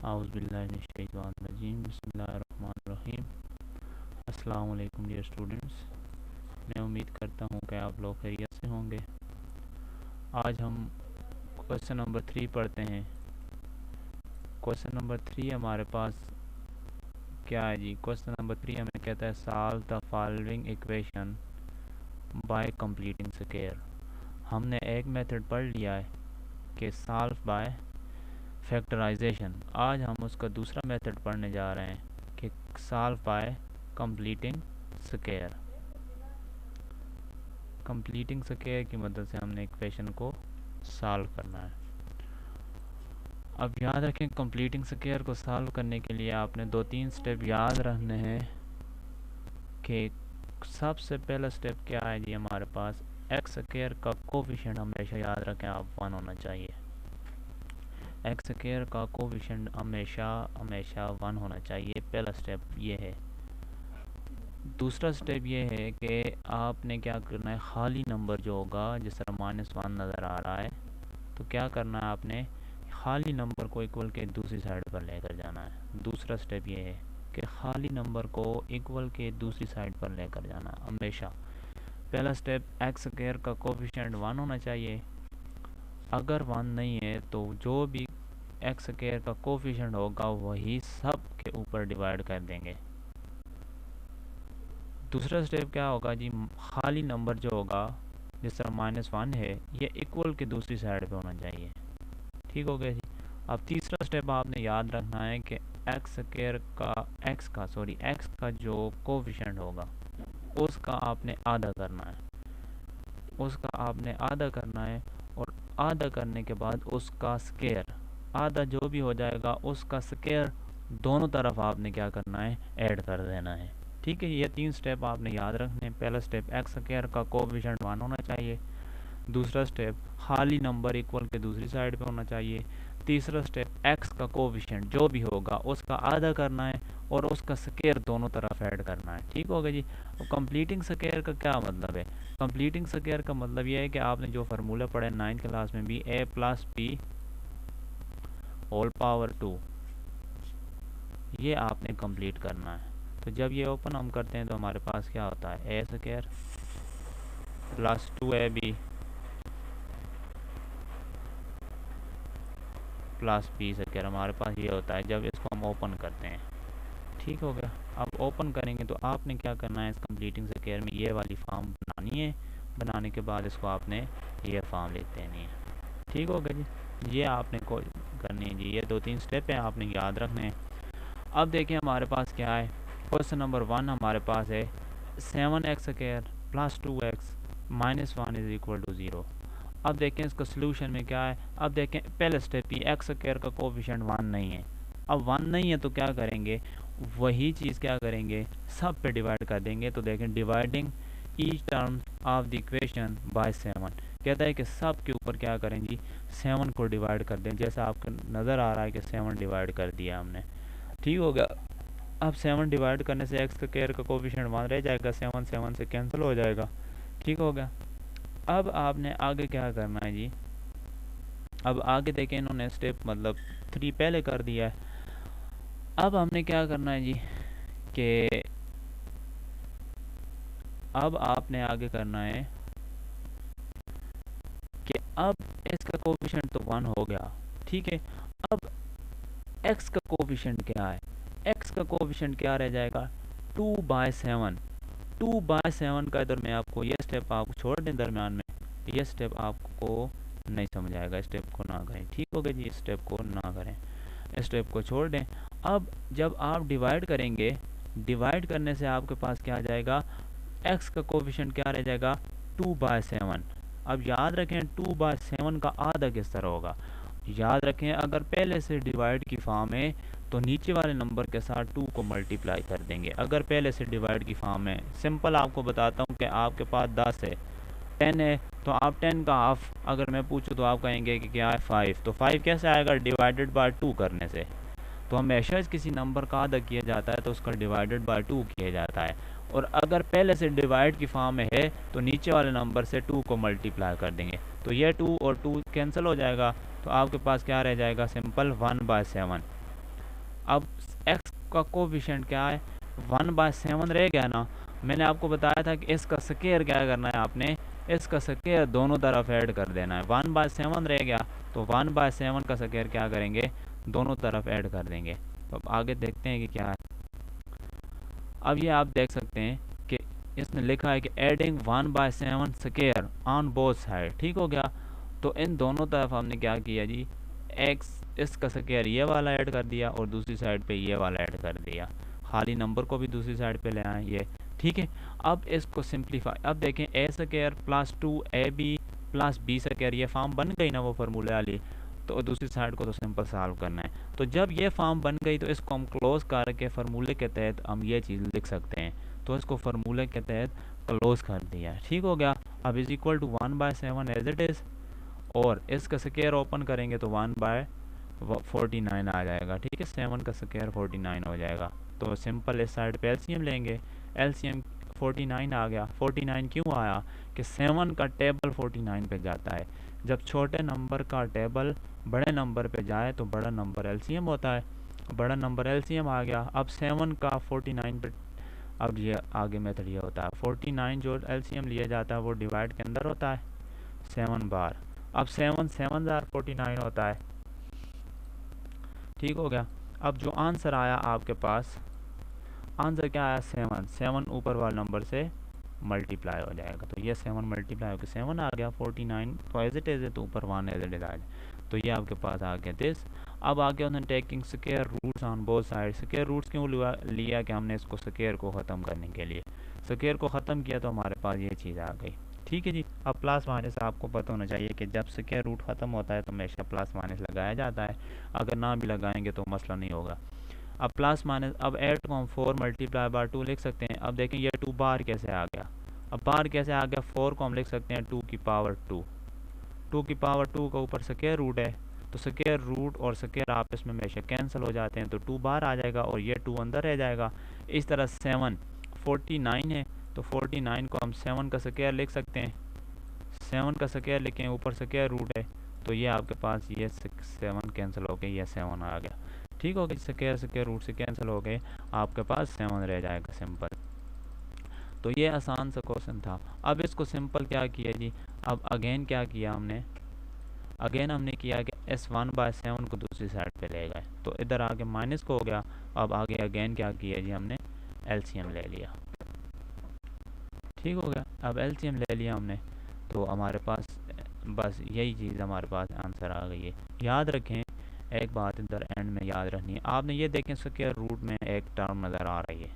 आउज़ुबिल्लाहिमिनश्शैतानिर्रजीम बिस्मिल्लाहिर्रहमानिर्रहीम। अस्सलाम वालेकुम डियर स्टूडेंट्स, मैं उम्मीद करता हूँ कि आप लोग खैरियत से होंगे। आज हम क्वेश्चन नंबर 3 पढ़ते हैं। क्वेश्चन नंबर 3 हमारे पास क्या है जी? क्वेश्चन नंबर 3 हमें कहता है solve the following equation by completing square. हमने एक मेथड पढ़ लिया है कि सॉल्व बाय फैक्टराइजेशन। आज हम उसका दूसरा मेथड पढ़ने जा रहे हैं कि solve by completing square. Completing square की मदद से हमने इक्वेशन को सॉल्व करना है। अब याद रखें, कंप्लीटिंग स्क्वायर को सॉल्व करने के लिए आपने 2-3 स्टेप याद रखने हैं कि सबसे पहला स्टेप क्या है जी? हमारे पास एक्स स्क्वायर का कोफिशिएंट हमेशा याद रखें आप 1 होना चाहिए। एक्स स्क्वायर का कोफिशिएंट हमेशा 1 होना चाहिए। पहला स्टेप ये है। दूसरा स्टेप ये है कि आपने क्या करना है, खाली नंबर जो होगा, जिस तरह -1 नज़र आ रहा है, तो क्या करना है, आपने खाली नंबर को इक्वल के दूसरी साइड पर लेकर जाना है। दूसरा स्टेप ये है कि खाली नंबर को इक्वल के दूसरी साइड पर लेकर जाना हमेशा। पहला स्टेप एक्स स्क्वायर का कोफिशिएंट 1 होना चाहिए। अगर 1 नहीं है तो जो भी एक्स स्क्वायर का कोफिशिएंट होगा वही सब के ऊपर डिवाइड कर देंगे। दूसरा स्टेप क्या होगा जी? खाली नंबर जो होगा, जिस तरह -1 है, ये इक्वल के दूसरी साइड पे होना चाहिए। ठीक हो गया जी। अब तीसरा स्टेप आपने याद रखना है कि एक्स स्क्वायर का एक्स का जो कोफिशिएंट होगा उसका आपने आधा करना है। और आधा करने के बाद उसका स्क्वायर, आधा जो भी हो जाएगा उसका स्क्वायर दोनों तरफ आपने क्या करना है, ऐड कर देना है। ठीक है, ये 3 स्टेप आपने याद रखने हैं। पहला स्टेप एक्स स्क्वायर का कोफिशिएंट 1 होना चाहिए। दूसरा स्टेप खाली नंबर इक्वल के दूसरी साइड पे होना चाहिए। तीसरा स्टेप एक्स का कोफिशिएंट जो भी होगा उसका आधा करना है और उसका स्क्वायर दोनों तरफ ऐड करना है। ठीक होगा जी। और कंप्लीटिंग स्क्वायर का क्या मतलब है? कंप्लीटिंग स्क्वायर का मतलब यह है कि आपने जो फार्मूला पढ़ा है 9th क्लास में भी, a + b होल पावर 2, ये आपने कंप्लीट करना है। तो जब ये ओपन हम करते हैं तो हमारे पास क्या होता है, a square + 2ab + b square हमारे पास ये होता है जब इसको हम ओपन करते हैं। ठीक हो गया। अब ओपन करेंगे तो आपने क्या करना है, इस कंप्लीटिंग स्क्वायर में ये वाली फॉर्म बनानी है। बनाने के बाद इसको आपने ये फॉर्म लेते हैं। ठीक हो गया जी। ये आपने को करनी है जी। ये 2-3 स्टेप हैं, आपने याद रखने हैं। अब देखिए हमारे पास क्या है। क्वेश्चन नंबर 1 हमारे पास है 7x² + 2x - 1 = 0। अब देखें इसका सोल्यूशन में क्या है। अब देखें पहले स्टेप ही एक्स स्क्वायर का कोफिशिएंट 1 नहीं है। अब 1 नहीं है तो क्या करेंगे, वही चीज़ क्या करेंगे, सब पे डिवाइड कर देंगे। तो देखें dividing each term of the equation by 7, कहता है कि सब के ऊपर क्या करें जी, 7 को डिवाइड कर दें। जैसा आपको नज़र आ रहा है कि 7 डिवाइड कर दिया हमने। ठीक हो गया। अब 7 डिवाइड करने से एक्स स्क्वायर का कोफिशिएंट 1 रह जाएगा, 7 से कैंसिल हो जाएगा। ठीक हो गया। अब आपने आगे क्या करना है जी? अब आगे देखें, इन्होंने स्टेप मतलब 3 पहले कर दिया है। अब हमने क्या करना है जी कि अब आपने आगे करना है कि अब x का कोफिशिएंट तो 1 हो गया। ठीक है। अब x का कोफिशिएंट क्या है? x का कोफिशिएंट क्या रह जाएगा, 2/7। 2/7 का इधर मैं आपको ये स्टेप आपको छोड़ दें दरम्यान में, ये स्टेप आपको नहीं समझ आएगा, स्टेप को ना करें। ठीक हो गया जी, इस स्टेप को ना करें, इस स्टेप को छोड़ दें। अब जब आप डिवाइड करेंगे, डिवाइड करने से आपके पास क्या आ जाएगा, x का कोफिशिएंट क्या रह जाएगा, 2/7। अब याद रखें 2/7 का आधा किस तरह होगा। याद रखें अगर पहले से डिवाइड की फॉर्म है तो नीचे वाले नंबर के साथ 2 को मल्टीप्लाई कर देंगे। अगर पहले से डिवाइड की फॉर्म है, सिंपल आपको बताता हूँ कि आपके पास 10 है, 10 है, तो आप 10 का हाफ अगर मैं पूछूँ तो आप कहेंगे कि क्या है, 5। तो 5 कैसे आएगा, डिवाइडेड बाय 2 करने से। तो हमेशा किसी नंबर का आधा किया जाता है तो उसका डिवाइडेड बाय 2 किया जाता है। और अगर पहले से डिवाइड की फॉर्म में है तो नीचे वाले नंबर से 2 को मल्टीप्लाई कर देंगे। तो ये 2 और 2 कैंसिल हो जाएगा, तो आपके पास क्या रह जाएगा, सिंपल 1/7। अब x का कोफिशिएंट क्या है, 1/7 रह गया ना। मैंने आपको बताया था कि इसका स्क्वायर क्या करना है, आपने इसका स्क्वायर दोनों तरफ ऐड कर देना है। 1/7 रह गया तो 1/7 का स्क्वायर क्या करेंगे, दोनों तरफ ऐड कर देंगे। तो अब आगे देखते हैं कि क्या है। अब ये आप देख सकते हैं कि इसने लिखा है कि adding 1/7 square on both side. ठीक हो गया। तो इन दोनों तरफ हमने क्या किया जी, एक्स इसका स्क्वायर ये वाला ऐड कर दिया और दूसरी साइड पे ये वाला ऐड कर दिया। खाली नंबर को भी दूसरी साइड पे ले आए ये। ठीक है। अब इसको सिंप्लीफाई, अब देखें a square plus 2ab plus b square, ये फॉर्म बन गई ना वो फार्मूले वाली। तो दूसरी साइड को तो सिंपल सॉल्व करना है। तो जब ये फॉर्म बन गई तो इसको हम क्लोज करके फार्मूले के तहत हम ये चीज़ लिख सकते हैं। तो इसको फार्मूले के तहत क्लोज कर दिया। ठीक हो गया। अब is equal to 1/7 as it is, और इसका स्क्वायर ओपन करेंगे तो 1/49 आ जाएगा। ठीक है, 7 का स्क्वायर 49 हो जाएगा। तो सिंपल इस साइड पे एलसीएम लेंगे, एलसीएम 49 आ गया। 49 क्यों आया कि 7 का टेबल 49 पे जाता है। जब छोटे नंबर का टेबल बड़े नंबर पे जाए तो बड़ा नंबर एलसीएम होता है। बड़ा नंबर एलसीएम आ गया। अब 7 का 49 पे, अब ये आगे मेथड ये होता है 49 जो एलसीएम लिया जाता है वो डिवाइड के अंदर होता है 7 बार। अब 7 7 49 होता है। ठीक हो गया। अब जो आंसर आया आपके पास, आंसर क्या आया, 7 7 ऊपर वाले नंबर से मल्टीप्लाई हो जाएगा। तो ये 7 मल्टीप्लाई होकर 7 आ गया। 49 तो एज इट इज़ है तो ऊपर 1 एज इट इज़ आ जाए। तो ये आपके पास आ गया दिस। अब आगे उन्होंने taking square roots on both side. Square roots क्यों लिया कि हमने इसको स्क्वायर को ख़त्म करने के लिए स्क्वायर को ख़त्म किया तो हमारे पास ये चीज़ आ गई। ठीक है जी। अब प्लस माइनस आपको पता होना चाहिए कि जब स्क्वायर रूट ख़त्म होता है तो हमेशा प्लस माइनस लगाया जाता है। अगर ना भी लगाएंगे तो मसला नहीं होगा। अब प्लस माइनस, अब 8 को हम 4 मल्टीप्लाई बार 2 लिख सकते हैं। अब देखें ये 2 बार कैसे आ गया। अब बार कैसे आ गया, 4 को हम लिख सकते हैं 2 की पावर 2। 2 की पावर 2 का ऊपर स्क्वायर रूट है तो स्क्वायर रूट और स्क्वायर आपस में हमेशा कैंसिल हो जाते हैं। तो 2 बार आ जाएगा और ये 2 अंदर रह जाएगा। इस तरह 7 49 है तो 49 को हम 7 का स्क्वायर लिख सकते हैं। 7 का स्क्वायर लिखें, ऊपर स्क्वायर रूट है तो ये आपके पास ये 7 कैंसिल हो गए, ये 7 आ गया। ठीक हो गया। स्क्वायर स्क्वायर रूट से कैंसिल हो गए, आपके पास 7 रह जाएगा सिंपल। तो ये आसान सा क्वेश्चन था। अब इसको सिंपल क्या किया जी, अब अगेन क्या किया हमने, अगेन हमने किया कि S1/7 को दूसरी साइड पे ले गए तो इधर आगे माइनस को हो गया। अब आगे अगेन क्या किया जी, हमने एलसीएम ले लिया। ठीक हो गया। अब एलसीएम ले लिया हमने तो हमारे पास बस यही चीज़ हमारे पास आंसर आ गई है। याद रखें एक बात इधर एंड में याद रखनी है, आपने ये देखें स्क्वायर रूट में एक टर्म नज़र आ रही है।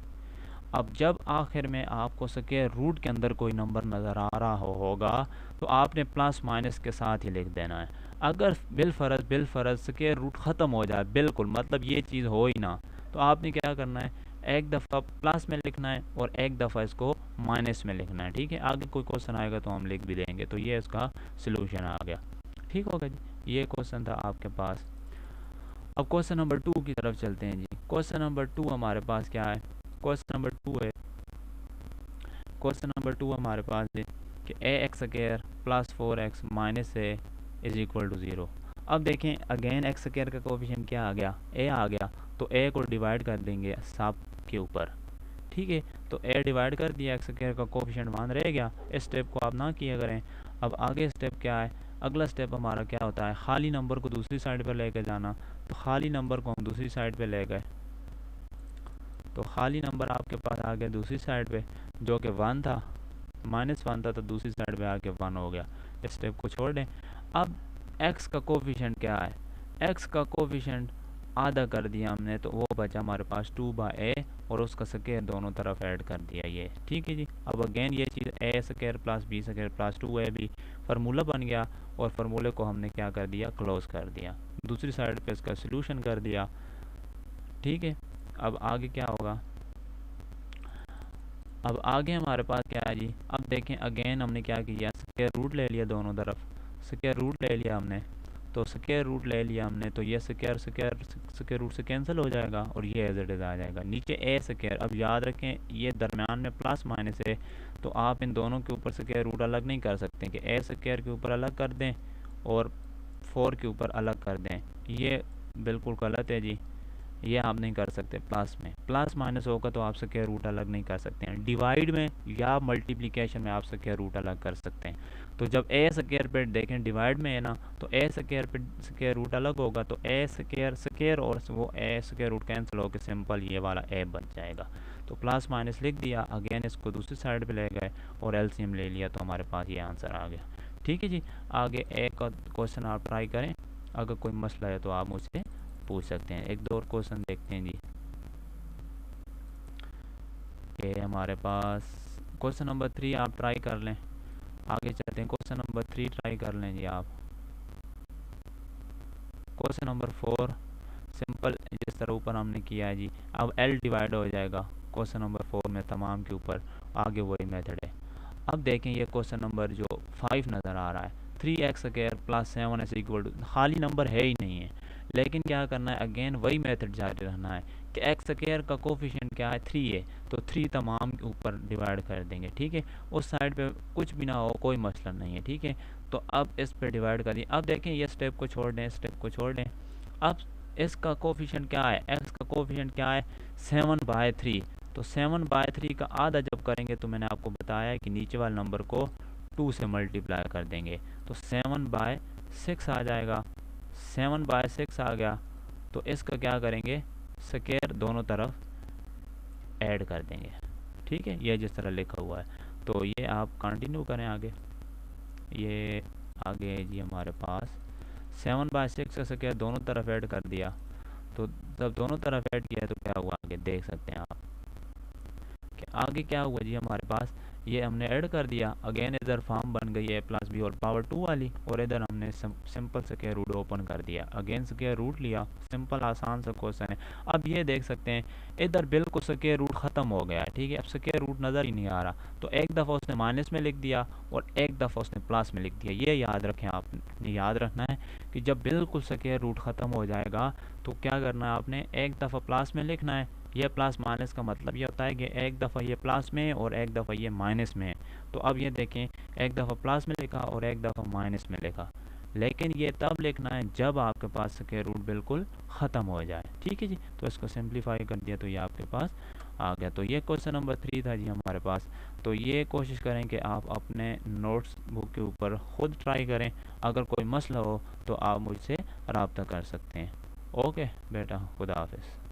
अब जब आखिर में आपको स्क्वायर रूट के अंदर कोई नंबर नज़र आ रहा होगा तो आपने प्लस माइनस के साथ ही लिख देना है। अगर बिलफरज स्क्वायर रूट ख़त्म हो जाए बिल्कुल, मतलब ये चीज़ हो ही ना, तो आपने क्या करना है, एक दफ़ा प्लस में लिखना है और एक दफ़ा इसको माइनस में लिखना है। ठीक है, आगे कोई क्वेश्चन आएगा तो हम लिख भी देंगे। तो ये इसका सलूशन आ गया। ठीक होगा जी, ये क्वेश्चन था आपके पास। अब क्वेश्चन नंबर 2 की तरफ चलते हैं जी। क्वेश्चन नंबर 2 हमारे पास क्या है, क्वेश्चन नंबर 2 है, क्वेश्चन नंबर 2 हमारे पास है कि ax square plus 4x minus a is equal to 0। अब देखें अगेन एक्स स्क्वायर का कोफिशिएंट क्या आ गया, a आ गया। तो a को डिवाइड कर देंगे सब के ऊपर। ठीक है, तो a डिवाइड कर दिया, एक्स स्क्वायर का कोफिशिएंट 1 रह गया। इस स्टेप को आप ना किया करें। अब आगे स्टेप क्या है, अगला स्टेप हमारा क्या होता है, खाली नंबर को दूसरी साइड पर लेकर जाना। तो खाली नंबर को हम दूसरी साइड पे ले गए तो खाली नंबर आपके पास आ गया दूसरी साइड पे जो कि 1 था, -1 था तो दूसरी साइड पे आके 1 हो गया। इस स्टेप को छोड़ दें। अब x का कोफिशिएंट क्या है, x का कोफिशिएंट आधा कर दिया हमने तो वो बचा हमारे पास 2/a और उसका स्क्वायर दोनों तरफ ऐड कर दिया ये। ठीक है जी। अब अगेन ये चीज़ a square plus b square plus 2ab formula बन गया और फार्मूले को हमने क्या कर दिया, क्लोज कर दिया। दूसरी साइड पे इसका सलूशन कर दिया। ठीक है, अब आगे क्या होगा, अब आगे हमारे पास क्या है जी, अब देखें अगेन हमने क्या किया, स्क्वायर रूट ले लिया दोनों तरफ, स्क्वायर रूट ले लिया हमने। तो स्क्वायर रूट ले लिया हमने तो ये स्क्वायर रूट से कैंसिल हो जाएगा और ये एज इट इज़ आ जाएगा। नीचे ए स्क्वायर, अब याद रखें ये दरमियान में प्लस माइनस है तो आप इन दोनों के ऊपर स्क्वायर रूट अलग नहीं कर सकते कि ए स्क्वायर के ऊपर अलग कर दें और 4 के ऊपर अलग कर दें, ये बिल्कुल गलत है जी। ये आप नहीं कर सकते प्लस में। प्लस माइनस होगा तो आप स्क्वायर रूट अलग नहीं कर सकते हैं। डिवाइड में या मल्टीप्लिकेशन में आप स्क्वायर रूट अलग कर सकते हैं। तो जब ए स्क्वायर पे देखें डिवाइड में है ना, तो ए स्क्वायर पे स्क्वायर रूट अलग होगा, तो ए स्क्वायर स्क्वायर और वो ए स्क्वायर रूट कैंसिल होकर सिंपल ये वाला ए बच जाएगा। तो प्लस माइनस लिख दिया, अगेन इसको दूसरी साइड पे ले गए और एलसीएम ले लिया, तो हमारे पास ये आंसर आ गया। ठीक है जी। आगे एक क्वेश्चन आप ट्राई करें, अगर कोई मसला है तो आप मुझसे पूछ सकते हैं। एक दो और क्वेश्चन देखते हैं जी। ये हमारे पास क्वेश्चन नंबर 3 आप ट्राई कर लें। आगे चलते हैं, क्वेश्चन नंबर 3 ट्राई कर लें जी आप। क्वेश्चन नंबर 4 सिंपल जिस तरह ऊपर हमने किया है जी, अब एल डिवाइड हो जाएगा क्वेश्चन नंबर 4 में तमाम के ऊपर, आगे वही मेथड है। अब देखें ये क्वेश्चन नंबर जो 5 नज़र आ रहा है, 3x² plus 7s equal to, खाली नंबर है ही नहीं है, लेकिन क्या करना है, अगेन वही मेथड जारी रहना है कि x² का कोफिशिएंट क्या है 3 है, तो 3 तमाम के ऊपर डिवाइड कर देंगे। ठीक है, उस साइड पे कुछ भी ना हो कोई मसला नहीं है। ठीक है, तो अब इस पे डिवाइड कर दिए। अब देखें ये स्टेप को छोड़ दें, स्टेप को छोड़ दें। अब इसका कोफिशिएंट क्या है, x का कोफिशिएंट क्या है 7/3, तो 7/3 का आधा जब करेंगे तो मैंने आपको बताया है कि नीचे वाले नंबर को 2 से मल्टीप्लाई कर देंगे, तो 7/6 आ जाएगा। 7/6 आ गया, तो इसका क्या करेंगे, स्क्वायर दोनों तरफ ऐड कर देंगे। ठीक है, ये जिस तरह लिखा हुआ है, तो ये आप कंटिन्यू करें आगे। ये आगे जी हमारे पास 7/6 का स्क्वायर दोनों तरफ ऐड कर दिया, तो जब दोनों तरफ ऐड किया तो क्या हुआ आगे देख सकते हैं आप कि आगे क्या हुआ जी, हमारे पास ये हमने ऐड कर दिया, अगेन इधर फॉर्म बन गई है प्लस बी और पावर 2 वाली, और इधर हमने सिंपल स्क्वायर रूट ओपन कर दिया, अगेन स्क्वायर रूट लिया, सिंपल आसान सा क्वेश्चन है। अब ये देख सकते हैं इधर बिल्कुल स्क्वायर रूट ख़त्म हो गया है। ठीक है, अब स्क्वायर रूट नज़र ही नहीं आ रहा, तो एक दफ़ा उसने माइनस में लिख दिया और एक दफ़ा उसने प्लस में लिख दिया। ये याद रखें, आपने याद रखना है कि जब बिल्कुल स्क्वायर रूट ख़त्म हो जाएगा तो क्या करना है, आपने एक दफ़ा प्लस में लिखना है। ये प्लस माइनस का मतलब ये होता है कि एक दफ़ा ये प्लस में और एक दफ़ा ये माइनस में है। तो अब ये देखें, एक दफ़ा प्लस में लिखा और एक दफ़ा माइनस में लिखा, लेकिन ये तब लिखना है जब आपके पास स्क्वायर रूट बिल्कुल ख़त्म हो जाए। ठीक है जी, तो इसको सिंप्लीफाई कर दिया तो ये आपके पास आ गया। तो ये क्वेश्चन नंबर 3 था जी हमारे पास। तो ये कोशिश करें कि आप अपने नोट्स बुक के ऊपर ख़ुद ट्राई करें, अगर कोई मसला हो तो आप मुझसे रब्ता कर सकते हैं। ओके बेटा, खुदा हाफिज़।